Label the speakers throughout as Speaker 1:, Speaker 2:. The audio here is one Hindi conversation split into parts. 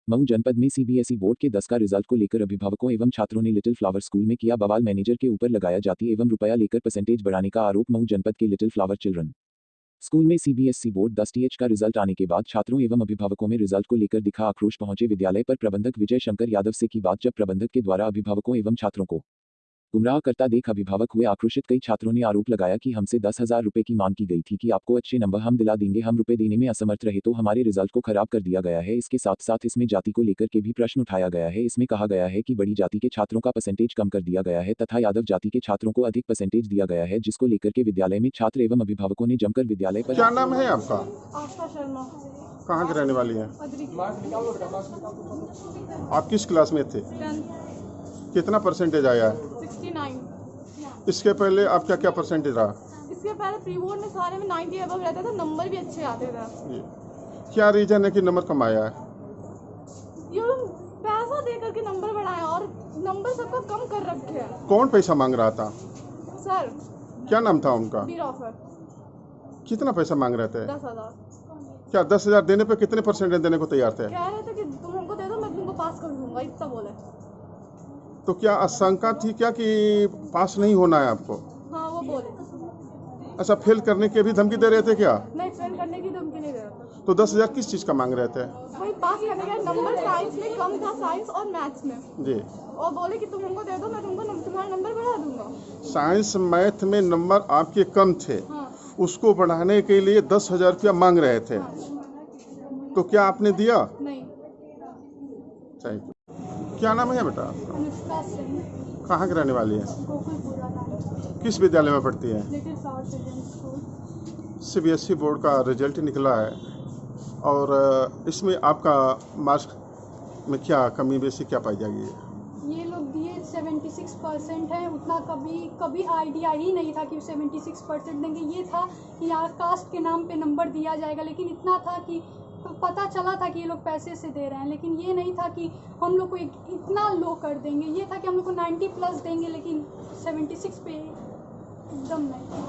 Speaker 1: मऊ जनपद में सीबीएसई बोर्ड के 10 का रिजल्ट को लेकर अभिभावकों एवं छात्रों ने लिटिल फ्लावर स्कूल में किया बवाल। मैनेजर के ऊपर लगाया जाति एवं रुपया लेकर परसेंटेज बढ़ाने का आरोप। मऊ जनपद के लिटिल फ्लावर चिल्ड्रन स्कूल में सीबीएसई बोर्ड 10 टीएच का रिजल्ट आने के बाद छात्रों एवं अभिभावकों में रिजल्ट को लेकर दिखा आक्रोश। पहुंचे विद्यालय पर प्रबंधक विजय शंकर यादव से की बात। जब प्रबंधक के द्वारा अभिभावकों एवं छात्रों को गुमराह करता देख अभिभावक हुए आक्रोशित। कई छात्रों ने आरोप लगाया कि हमसे 10,000 रुपए की मांग की गई थी कि आपको अच्छे नंबर हम दिला देंगे, हम रुपए देने में असमर्थ रहे तो हमारे रिजल्ट को खराब कर दिया गया है। इसके साथ साथ इसमें जाति को लेकर के भी प्रश्न उठाया गया है। इसमें कहा गया है कि बड़ी जाति के छात्रों का परसेंटेज कम कर दिया गया है तथा यादव जाति के छात्रों को अधिक परसेंटेज दिया गया है, जिसको लेकर के विद्यालय में छात्र एवं अभिभावकों ने जमकर विद्यालय पर।
Speaker 2: क्या नाम है आपका?
Speaker 3: आस्था शर्मा।
Speaker 2: कहाँ की रहने वाली है? आप किस क्लास में थे?
Speaker 3: 10th।
Speaker 2: कितना परसेंटेज आया है?
Speaker 3: 69।
Speaker 2: इसके पहले आपका क्या परसेंटेज रहा?
Speaker 3: इसके पहले प्री बोर्ड में सारे में 90 अबव रहता था, नंबर भी अच्छे आते थे।
Speaker 2: क्या रीजन है कि नंबर कम आया है?
Speaker 3: ये लोग पैसा दे करके नंबर बढ़ाए और नंबर सबका कम कर रखे हैं।
Speaker 2: कौन पैसा मांग रहा था?
Speaker 3: सर।
Speaker 2: क्या नाम था उनका?
Speaker 3: बीर ऑफर।
Speaker 2: कितना पैसा मांग रहे थे?
Speaker 3: 10,000।
Speaker 2: क्या 10,000 देने पे कितने परसेंटेज देने को तैयार थे?
Speaker 3: कह रहे थे कि तुम हमको दे दो, मैं तुमको पास कर दूंगा, इतना बोले।
Speaker 2: तो क्या आशंका थी क्या कि पास नहीं होना है आपको?
Speaker 3: हाँ, वो बोले।
Speaker 2: अच्छा, फेल करने की भी धमकी दे रहे थे क्या?
Speaker 3: नहीं, फेल करने की धमकी नहीं दे रहा था।
Speaker 2: तो 10,000 किस चीज़ का मांग रहे थे?
Speaker 3: वही पास करने का। नंबर साइंस में कम था, साइंस और मैथ्स में
Speaker 2: जी।
Speaker 3: और बोले कि तुम हमको दे दो, मैं तुमको तुम्हारा नंबर बढ़ा दूंगा।
Speaker 2: साइंस मैथ में नंबर आपके कम थे।
Speaker 3: हाँ।
Speaker 2: उसको बढ़ाने के लिए 10,000 रुपया मांग रहे थे।
Speaker 3: हाँ।
Speaker 2: तो क्या आपने दिया?
Speaker 3: नहीं।
Speaker 2: Thank you. क्या नाम है बेटा?
Speaker 3: अनुष्का सिंह।
Speaker 2: कहाँ की रहने वाली है?
Speaker 3: गोकुलपुरा।
Speaker 2: किस विद्यालय में पढ़ती है?
Speaker 3: Little Flower Children's School.
Speaker 2: CBSE board का रिजल्ट निकला है और इसमें आपका मार्क्स में क्या कमी बेसी क्या पाई जाएगी?
Speaker 4: ये लोग दिए 76% है। उतना कभी आइडिया ही नहीं था कि 76% देंगे। ये था कि यहाँ कास्ट के नाम पे नंबर दिया जाएगा, लेकिन इतना था कि पता चला था कि ये लोग पैसे से दे रहे हैं, लेकिन ये नहीं था कि हम लोग को इतना लो कर देंगे। ये था कि हम लोग को 90 प्लस देंगे, लेकिन 76 पे एकदम नहीं।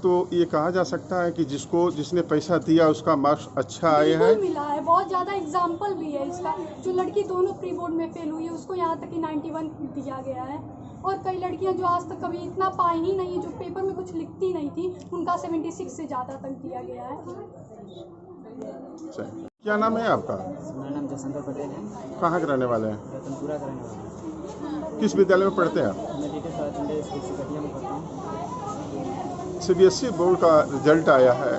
Speaker 2: तो ये कहा जा सकता है कि जिसने पैसा दिया उसका मार्क्स अच्छा आया है?
Speaker 4: बिल्कुल मिला है, बहुत ज़्यादा एग्जाम्पल भी है इसका। जो लड़की दोनों प्री बोर्ड में फेल हुई है उसको यहाँ तक कि 91 दिया गया है, और कई लड़कियाँ जो आज तक कभी इतना पाई ही नहीं है, जो पेपर में कुछ लिखती नहीं थी, उनका 76 से ज़्यादा तक दिया गया है।
Speaker 2: क्या नाम है आपका?
Speaker 5: मेरा नाम जसंतर पटेल है।
Speaker 2: कहाँ के रहने वाले हैं?
Speaker 5: रतनपुरा का रहने वाला हूँ।
Speaker 2: किस विद्यालय में पढ़ते हैं आप?
Speaker 5: मैं लिटिल फ्लावर चिल्ड्रंस स्कूल से कटिया में पढ़ता हूँ।
Speaker 2: सीबीएसई बोर्ड का रिजल्ट आया है,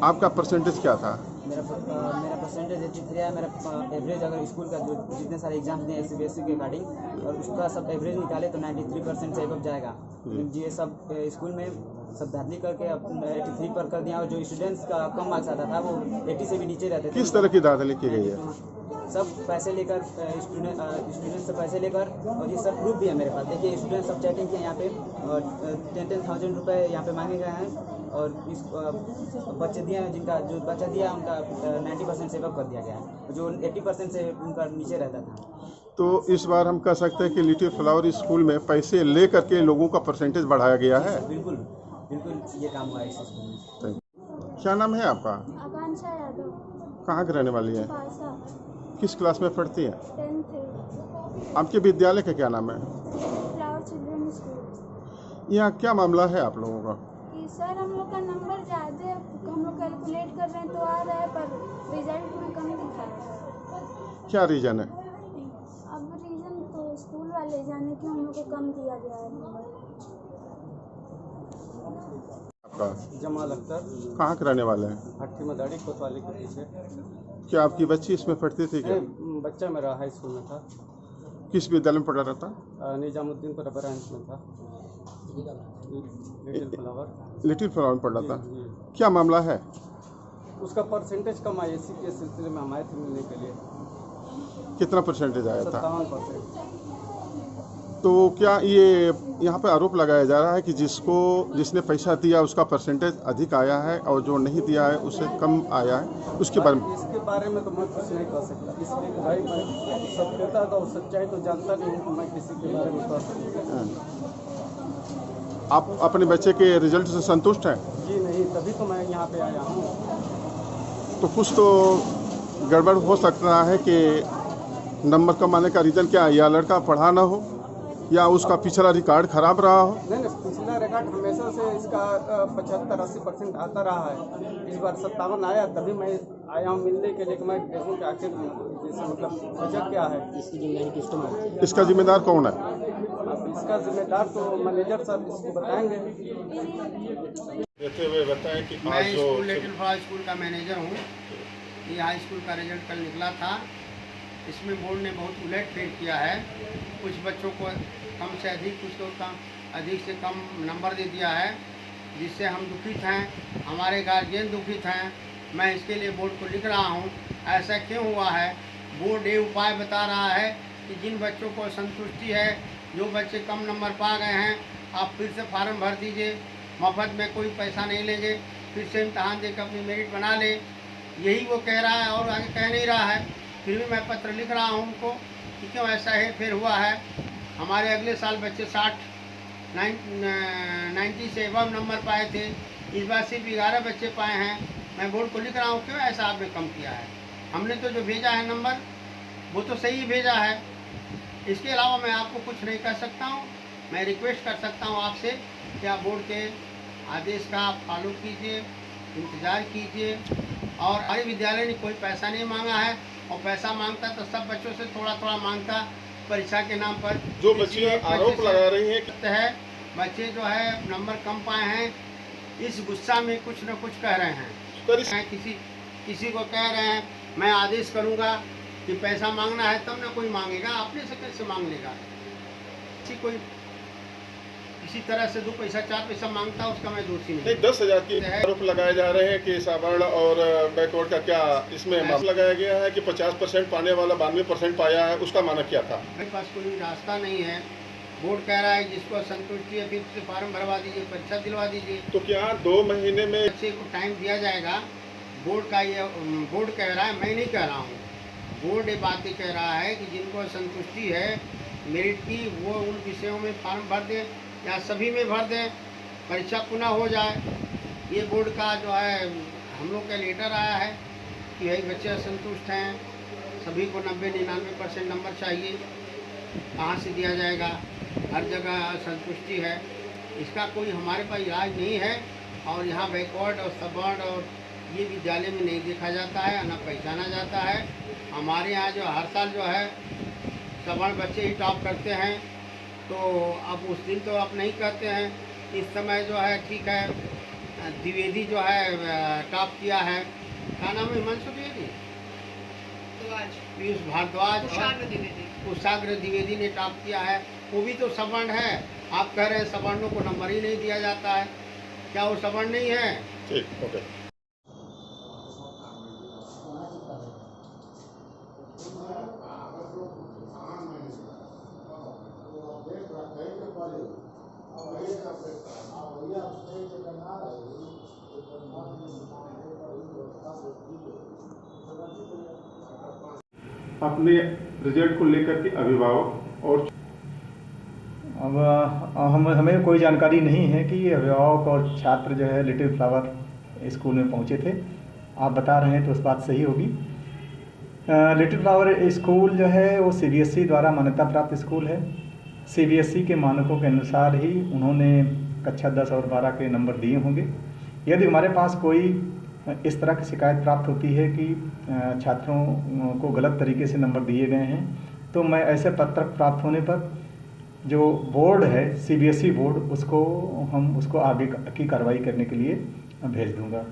Speaker 2: आपका परसेंटेज क्या था?
Speaker 5: मेरा परसेंटेज 83 है। मेरा एवरेज अगर स्कूल का जो जितने सारे एग्जाम्स दिए सीबीएसई के अकॉर्डिंग और उसका सब एवरेज निकाले तो 93% से एबव जाएगा। ये सब स्कूल में सब धांधली करके 83 पर कर दिया, और जो स्टूडेंट्स का कम मार्क्स आता था वो 80 से भी नीचे रहते थे।
Speaker 2: किस तरह की धांधली की गई है?
Speaker 5: सब पैसे लेकर स्टूडेंट से पैसे लेकर, और ये सब प्रूफ भी है मेरे पास। देखिए स्टूडेंट सब चैटिंग किए यहाँ पे, 10,000 रुपये यहाँ पे मांगे गए हैं, और इस बच्चे दिए हैं जिनका जो बच्चा दिया उनका 90% से अबव कर दिया गया है, जो 80% से उनका नीचे रहता था।
Speaker 2: तो इस बार हम कह सकते हैं कि लिटिल फ्लावर स्कूल में पैसे ले करके लोगों का परसेंटेज बढ़ाया गया है।
Speaker 5: बिल्कुल बिल्कुल ये काम हुआ है इस स्कूल में।
Speaker 2: क्या नाम है आपका?
Speaker 4: आकांक्षा यादव।
Speaker 2: कहाँ की रहने वाली है?
Speaker 4: पासा।
Speaker 2: किस क्लास में पढ़ती है?
Speaker 4: 10th।
Speaker 2: आपके विद्यालय का क्या नाम है?
Speaker 4: Flower Children's School.
Speaker 2: यहाँ क्या मामला है आप लोगों का?
Speaker 4: कि सर हम लोग का नंबर ज़्यादा हम लोग कैलकुलेट कर रहे हैं तो आ रहा है, पर रिजल्ट में कम दिखा रहा है।
Speaker 2: क्या रीजन है?
Speaker 4: अब रीज़न तो स्कूल वाले जाने कि हम लोग को कम दिया गया है नंबर।
Speaker 2: आपका?
Speaker 6: जमाल अख्तर।
Speaker 2: कहाँ के रहने वाले हैं?
Speaker 6: हट्टी मदारी कोतवाली के पीछे।
Speaker 2: क्या आपकी बच्ची इसमें पढ़ती थी क्या?
Speaker 6: बच्चा मेरा हाई स्कूल में था।
Speaker 2: किस विद्यालय में पढ़ा रहा था?
Speaker 6: निजामुद्दीन पर ब्रांच में था। Little flower.
Speaker 2: लिटिल फ्लावर में पढ़ रहा था।
Speaker 6: जी।
Speaker 2: क्या मामला है?
Speaker 6: उसका परसेंटेज कम आया, इसी के सिलसिले में हम आए थे मिलने के लिए।
Speaker 2: कितना परसेंटेज आया था?
Speaker 6: 57%।
Speaker 2: तो क्या ये यहाँ पे आरोप लगाया जा रहा है कि जिसने पैसा दिया उसका परसेंटेज अधिक आया है और जो नहीं दिया है उससे कम आया है, उसके बारे में?
Speaker 6: इसके बारे में तो मैं कुछ नहीं कह सकता, इसलिए भाई मैं सत्यता का और सच्चाई तो जानता नहीं हूँ, मैं किसी के बारे में कह सकता।
Speaker 2: आप अपने बच्चे के रिजल्ट से संतुष्ट हैं?
Speaker 6: जी नहीं, तभी तो मैं यहाँ पे आया हूँ।
Speaker 2: तो कुछ तो गड़बड़ हो सकता है कि नंबर कम आने का रीज़न क्या है? या लड़का पढ़ा ना हो या उसका पिछला रिकॉर्ड खराब रहा हो?
Speaker 6: नहीं, पिछला रिकॉर्ड हमेशा से इसका 75-80% आता रहा है। इस बार 57 आया, तभी मैं आया हूँ मिलने के लिए कि मैं देखूँ कि आखिर जैसे मतलब वजह क्या है। इसकी जिम्मेदारी किसको मानते हैं?
Speaker 2: इसका जिम्मेदार कौन है?
Speaker 6: इसका जिम्मेदार तो मैनेजर साहब इसको बताएंगे।
Speaker 2: देते हुए बताएं कि
Speaker 7: मैं स्कूल लिटिल फ्लावर स्कूल का मैनेजर हूँ। ये हाई स्कूल का रिजल्ट कल निकला था। इसमें बोर्ड ने बहुत उलटफेर किया है। कुछ बच्चों को कम से अधिक, कुछ को कम अधिक से कम नंबर दे दिया है, जिससे हम दुखित हैं, हमारे गार्जियन दुखित हैं। मैं इसके लिए बोर्ड को लिख रहा हूँ। ऐसा क्यों हुआ है? बोर्ड ये उपाय बता रहा है कि जिन बच्चों को संतुष्टि है, जो बच्चे कम नंबर पा गए हैं, आप फिर से फार्म भर दीजिए, मफत में कोई पैसा नहीं लेंगे, फिर से इम्तहान देकर अपनी मेरिट बना ले। यही वो कह रहा है और आगे कह नहीं रहा है। फिर भी मैं पत्र लिख रहा हूँ उनको कि क्यों ऐसा है फिर हुआ है। हमारे अगले साल बच्चे 90 से एबव नंबर पाए थे, इस बार सिर्फ 11 बच्चे पाए हैं। मैं बोर्ड को लिख रहा हूँ क्यों ऐसा आपने कम किया है। हमने तो जो भेजा है नंबर वो तो सही भेजा है। इसके अलावा मैं आपको कुछ नहीं कर सकता हूँ। मैं रिक्वेस्ट कर सकता हूँ आपसे कि आप बोर्ड के आदेश का आप फॉलो कीजिए, इंतज़ार कीजिए। और हमारे विद्यालय ने कोई पैसा नहीं मांगा है, और पैसा मांगता तो सब बच्चों से थोड़ा थोड़ा मांगता परीक्षा के नाम पर।
Speaker 2: जो बच्चे आरोप लगा रही हैं
Speaker 7: बच्चे जो है नंबर कम पाए हैं, इस गुस्सा में कुछ न कुछ कह रहे हैं। किसी को कह रहे हैं मैं आदेश करूंगा कि पैसा मांगना है तब ना कोई मांगेगा, अपने से कैसे मांग लेगा। कोई किसी तरह से 2 पैसा 4 पैसा मांगता उसका मैं दोषी नहीं।
Speaker 2: 10,000 के आरोप लगाए जा रहे हैं कि सवर्ण और बैकवर्ड का क्या इसमें मामला लगाया गया है कि 50% पाने वाला 92% पाया है, उसका मानक क्या था?
Speaker 7: मेरे पास कोई रास्ता नहीं है। बोर्ड कह रहा है जिसको संतुष्टि है फिर से फार्म भरवा दीजिए, परीक्षा दिलवा दीजिए।
Speaker 2: तो क्या 2 महीने में
Speaker 7: बच्चे को टाइम दिया जाएगा? बोर्ड का ये बोर्ड कह रहा है, मैं नहीं कह रहा हूँ। बोर्ड ये बातें कह रहा है कि जिनको संतुष्टि है मेरिट की, वो उन विषयों में फार्म भर दें या सभी में भर दें, परीक्षा पुनः हो जाए। ये बोर्ड का जो है हम लोग का लेटर आया है कि यही बच्चे असंतुष्ट हैं, सभी को 90-99% नंबर चाहिए। कहाँ से दिया जाएगा? हर जगह असंतुष्टि है। इसका कोई हमारे पास इलाज नहीं है। और यहाँ बैकवर्ड और सबवर्ड और ये विद्यालय में नहीं देखा जाता है, ना पहचाना जाता है। हमारे यहाँ जो हर साल जो है सबवर्ड बच्चे ही टॉप करते हैं, तो अब उस दिन तो आप नहीं करते हैं। इस समय जो है ठीक है, द्विवेदी जो है टॉप किया है। क्या नाम है? हिमांशु द्विवेदी, पीयूष भारद्वाज, कुशाग्र द्विवेदी ने टॉप किया है। वो भी तो सवर्ण है। आप कह रहे हैं सवर्णों को नंबर ही नहीं दिया जाता है, क्या वो सवर्ण नहीं है?
Speaker 2: ठीक, ओके। अपने रिजल्ट को लेकर के अभिभावक और
Speaker 8: अब हमें कोई जानकारी नहीं है कि अभिभावक और छात्र जो है लिटिल फ्लावर स्कूल में पहुंचे थे। आप बता रहे हैं तो उस बात सही होगी। लिटिल फ्लावर स्कूल जो है वो CBSE द्वारा मान्यता प्राप्त स्कूल है। CBSE के मानकों के अनुसार ही उन्होंने कक्षा 10 और 12 के नंबर दिए होंगे। यदि हमारे पास कोई इस तरह की शिकायत प्राप्त होती है कि छात्रों को गलत तरीके से नंबर दिए गए हैं, तो मैं ऐसे पत्र प्राप्त होने पर जो बोर्ड है CBSE बोर्ड, उसको आगे की कार्रवाई करने के लिए भेज दूंगा।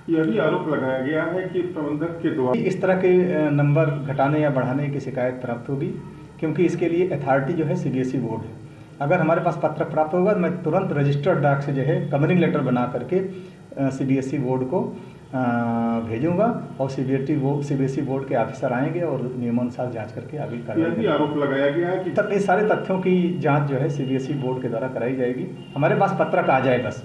Speaker 2: यह भी आरोप लगाया गया है कि प्रबंधक के द्वारा
Speaker 8: इस तरह के नंबर घटाने या बढ़ाने की शिकायत प्राप्त होगी, क्योंकि इसके लिए अथॉरिटी जो है CBSE बोर्ड है। अगर हमारे पास पत्र प्राप्त होगा, मैं तुरंत रजिस्टर्ड डाक से जो है कवरिंग लेटर बना करके CBSE बोर्ड को भेजूंगा, और CBSE बोर्ड के ऑफिसर आएंगे और नियमानुसार जांच करके आगे
Speaker 2: यह भी आरोप लगाया गया है कि
Speaker 8: ये सारे तथ्यों की जांच जो है CBSE बोर्ड के द्वारा कराई जाएगी। हमारे पास पत्रक आ जाए बस,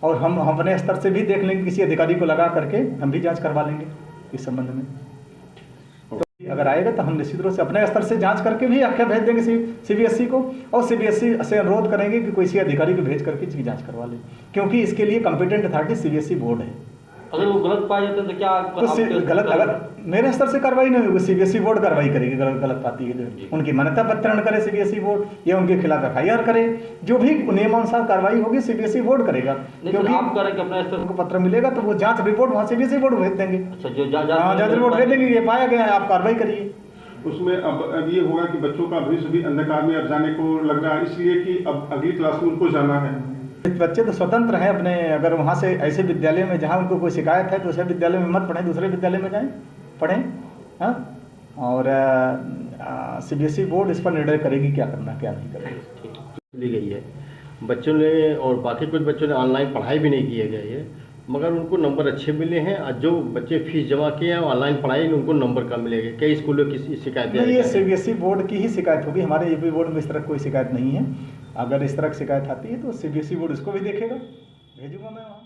Speaker 8: और हम अपने स्तर से भी देख लेंगे, किसी अधिकारी को लगा करके हम भी जांच करवा लेंगे इस संबंध में। तो अगर आएगा तो हम निश्चित रूप से अपने स्तर से जांच करके भी आख्या भेज देंगे CBSE को, और CBSE से अनुरोध करेंगे कि किसी अधिकारी को भेज करके इसकी जांच करवा ले, क्योंकि इसके लिए कॉम्पिटेंट अथॉरिटी CBSE बोर्ड है।
Speaker 9: अगर वो गलत पाए जाते हैं तो क्या
Speaker 8: तो गलत मेरे स्तर से कार्रवाई नहीं होगी, सीबीएसई बोर्ड कार्रवाई करेगी गलत पाती है जो उनकी मान्यता पत्रण करे सीबीएसई बोर्ड या उनके खिलाफ एफआईआर करे, जो भी नियमानुसार कार्रवाई होगी सीबीएसई बोर्ड करेगा। क्योंकि आप करेंगे अपना स्तर को पत्र मिलेगा तो वो जांच रिपोर्ट वहाँ सीबीएसई बोर्ड भेज देंगे। अच्छा, जो जांच रिपोर्ट भेज देंगे ये पाया गया है आप कार्रवाई करिए।
Speaker 2: उसमें अब ये होगा कि बच्चों का भविष्य भी अंधकार में अब जाने को लग रहा है, इसलिए कि अब अगली क्लास में उनको जाना है।
Speaker 8: बच्चे तो स्वतंत्र हैं अपने, अगर वहाँ से ऐसे विद्यालय में जहाँ उनको कोई शिकायत है तो उसे विद्यालय में मत पढ़ें, दूसरे विद्यालय में जाएं पढ़ें। हाँ, और सीबीएसई बोर्ड इस पर निर्णय करेगी क्या करना क्या नहीं करना।
Speaker 9: ली गई है बच्चों ने, और बाकी कुछ बच्चों ने ऑनलाइन पढ़ाई भी नहीं किया गया है, मगर उनको नंबर अच्छे मिले हैं। और जो बच्चे फीस जमा किए हैं ऑनलाइन पढ़ाई उनको नंबर कम मिलेगा। कई स्कूलों की शिकायत है,
Speaker 8: ये सीबीएसई बोर्ड की ही शिकायत होगी, हमारे यूपी बोर्ड में इस तरह कोई शिकायत नहीं है। अगर इस तरह की शिकायत आती है तो सीबीएसई बोर्ड इसको भी देखेगा, भेजूंगा मैं वहाँ।